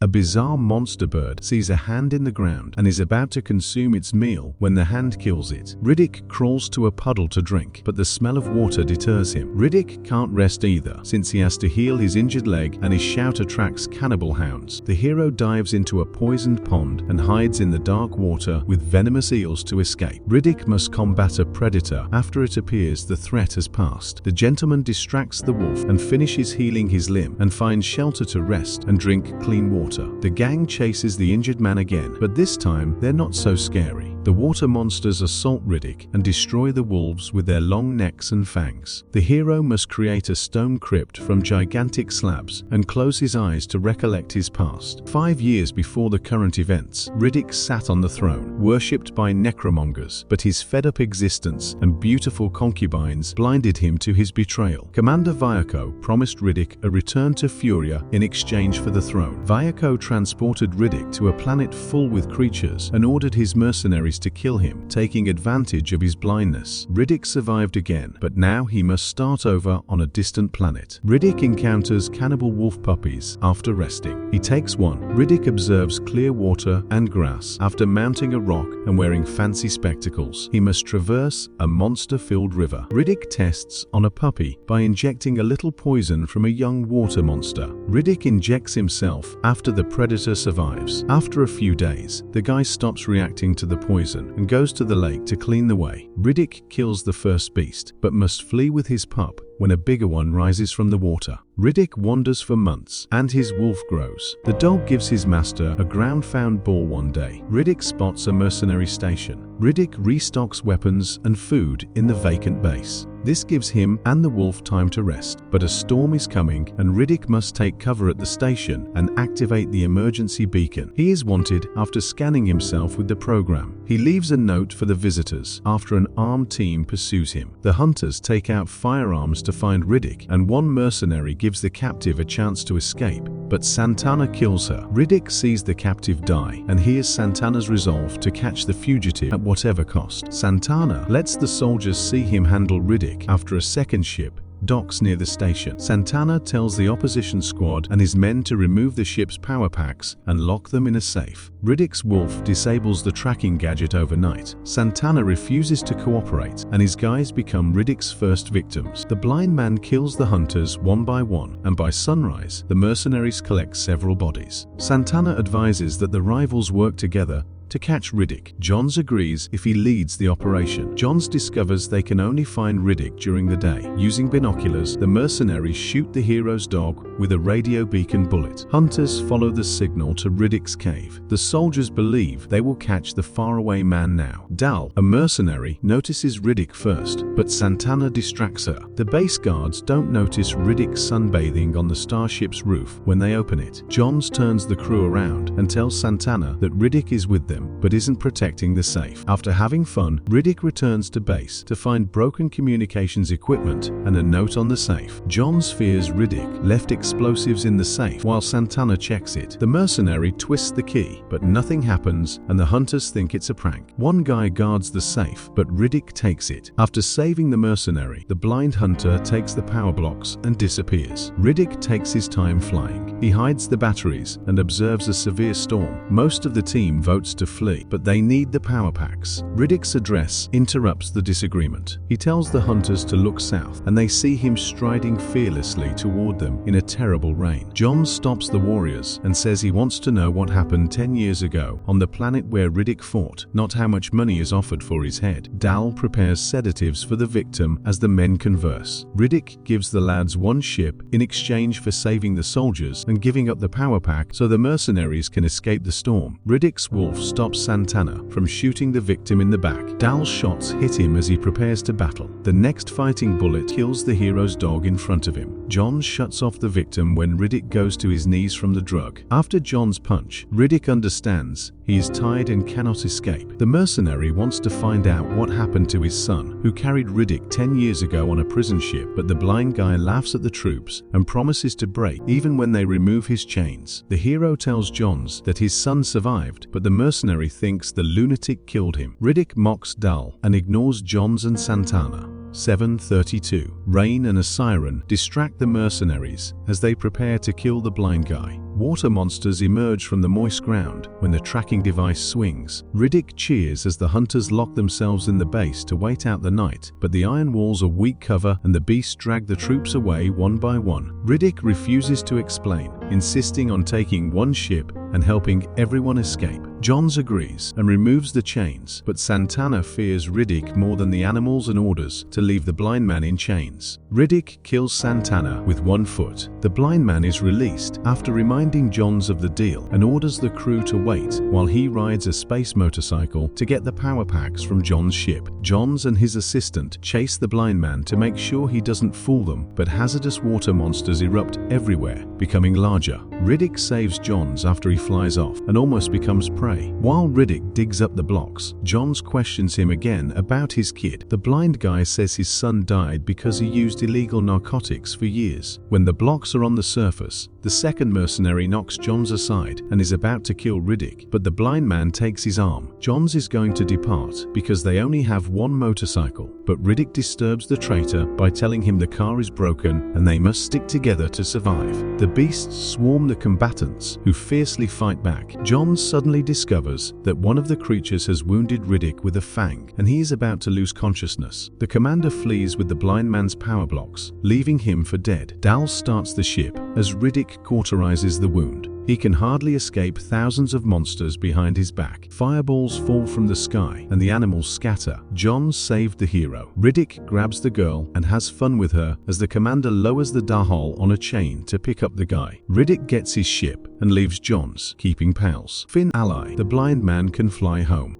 A bizarre monster bird sees a hand in the ground and is about to consume its meal when the hand kills it. Riddick crawls to a puddle to drink, but the smell of water deters him. Riddick can't rest either, since he has to heal his injured leg and his shout attracts cannibal hounds. The hero dives into a poisoned pond and hides in the dark water with venomous eels to escape. Riddick must combat a predator. After it appears the threat has passed. The gentleman distracts the wolf and finishes healing his limb and finds shelter to rest and drink clean water. The gang chases the injured man again, but this time they're not so scary. The water monsters assault Riddick and destroy the wolves with their long necks and fangs. The hero must create a stone crypt from gigantic slabs and close his eyes to recollect his past. 5 years before the current events, Riddick sat on the throne, worshipped by necromongers, but his fed-up existence and beautiful concubines blinded him to his betrayal. Commander Vyako promised Riddick a return to Furia in exchange for the throne. Vyako transported Riddick to a planet full with creatures and ordered his mercenaries to kill him, taking advantage of his blindness. Riddick survived again, but now he must start over on a distant planet. Riddick encounters cannibal wolf puppies after resting. He takes one. Riddick observes clear water and grass. After mounting a rock and wearing fancy spectacles, he must traverse a monster-filled river. Riddick tests on a puppy by injecting a little poison from a young water monster. Riddick injects himself after the predator survives. After a few days, the guy stops reacting to the poison and goes to the lake to clean the way. Riddick kills the first beast, but must flee with his pup when a bigger one rises from the water. Riddick wanders for months, and his wolf grows. The dog gives his master a ground-found ball one day. Riddick spots a mercenary station. Riddick restocks weapons and food in the vacant base. This gives him and the wolf time to rest, but a storm is coming and Riddick must take cover at the station and activate the emergency beacon. He is wanted after scanning himself with the program. He leaves a note for the visitors after an armed team pursues him. The hunters take out firearms to find Riddick, and one mercenary gives the captive a chance to escape, but Santana kills her. Riddick sees the captive die and hears Santana's resolve to catch the fugitive at whatever cost. Santana lets the soldiers see him handle Riddick after a second ship docks near the station. Santana tells the opposition squad and his men to remove the ship's power packs and lock them in a safe. Riddick's wolf disables the tracking gadget overnight. Santana refuses to cooperate, and his guys become Riddick's first victims. The blind man kills the hunters one by one, and by sunrise, the mercenaries collect several bodies. Santana advises that the rivals work together to catch Riddick. Johns agrees if he leads the operation. Johns discovers they can only find Riddick during the day. Using binoculars, the mercenaries shoot the hero's dog with a radio beacon bullet. Hunters follow the signal to Riddick's cave. The soldiers believe they will catch the faraway man now. Dal, a mercenary, notices Riddick first, but Santana distracts her. The base guards don't notice Riddick sunbathing on the starship's roof when they open it. Johns turns the crew around and tells Santana that Riddick is with them but isn't protecting the safe. After having fun, Riddick returns to base to find broken communications equipment and a note on the safe. Johns fears Riddick left explosives in the safe while Santana checks it. The mercenary twists the key, but nothing happens and the hunters think it's a prank. One guy guards the safe, but Riddick takes it. After saving the mercenary, the blind hunter takes the power blocks and disappears. Riddick takes his time flying. He hides the batteries and observes a severe storm. Most of the team votes to flee, but they need the power packs. Riddick's address interrupts the disagreement. He tells the hunters to look south, and they see him striding fearlessly toward them in a terrible rain. John stops the warriors and says he wants to know what happened 10 years ago on the planet where Riddick fought, not how much money is offered for his head. Dal prepares sedatives for the victim as the men converse. Riddick gives the lads one ship in exchange for saving the soldiers and giving up the power pack so the mercenaries can escape the storm. Riddick's wolf stops Santana from shooting the victim in the back. Dal's shots hit him as he prepares to battle. The next fighting bullet kills the hero's dog in front of him. John shuts off the victim when Riddick goes to his knees from the drug. After John's punch, Riddick understands he is tied and cannot escape. The mercenary wants to find out what happened to his son, who carried Riddick 10 years ago on a prison ship, but the blind guy laughs at the troops and promises to break even when they remove his chains. The hero tells Johns that his son survived, but the mercenary thinks the lunatic killed him. Riddick mocks Dal and ignores Johns and Santana. 7:32. Rain and a siren distract the mercenaries as they prepare to kill the blind guy. Water monsters emerge from the moist ground when the tracking device swings. Riddick cheers as the hunters lock themselves in the base to wait out the night, but the iron walls are weak cover and the beasts drag the troops away one by one. Riddick refuses to explain, insisting on taking one ship and helping everyone escape. Johns agrees and removes the chains, but Santana fears Riddick more than the animals and orders to leave the blind man in chains. Riddick kills Santana with one foot. The blind man is released after reminding Johns of the deal and orders the crew to wait while he rides a space motorcycle to get the power packs from Johns' ship. Johns and his assistant chase the blind man to make sure he doesn't fool them, but hazardous water monsters erupt everywhere, becoming larger. Riddick saves Johns after he flies off and almost becomes prey. While Riddick digs up the blocks, Johns questions him again about his kid. The blind guy says his son died because he used illegal narcotics for years. When the blocks are on the surface, the second mercenary knocks Johns aside and is about to kill Riddick, but the blind man takes his arm. Johns is going to depart because they only have one motorcycle, but Riddick disturbs the traitor by telling him the car is broken and they must stick together to survive. The beasts swarm the combatants, who fiercely fight back. Johns suddenly discovers that one of the creatures has wounded Riddick with a fang, and he is about to lose consciousness. The commander flees with the blind man's power blocks, leaving him for dead. Dal starts the ship as Riddick cauterizes the wound. He can hardly escape thousands of monsters behind his back. Fireballs fall from the sky and the animals scatter. Johns saved the hero. Riddick grabs the girl and has fun with her as the commander lowers the Dahol on a chain to pick up the guy. Riddick gets his ship and leaves Johns, keeping pals. Finn ally, the blind man can fly home.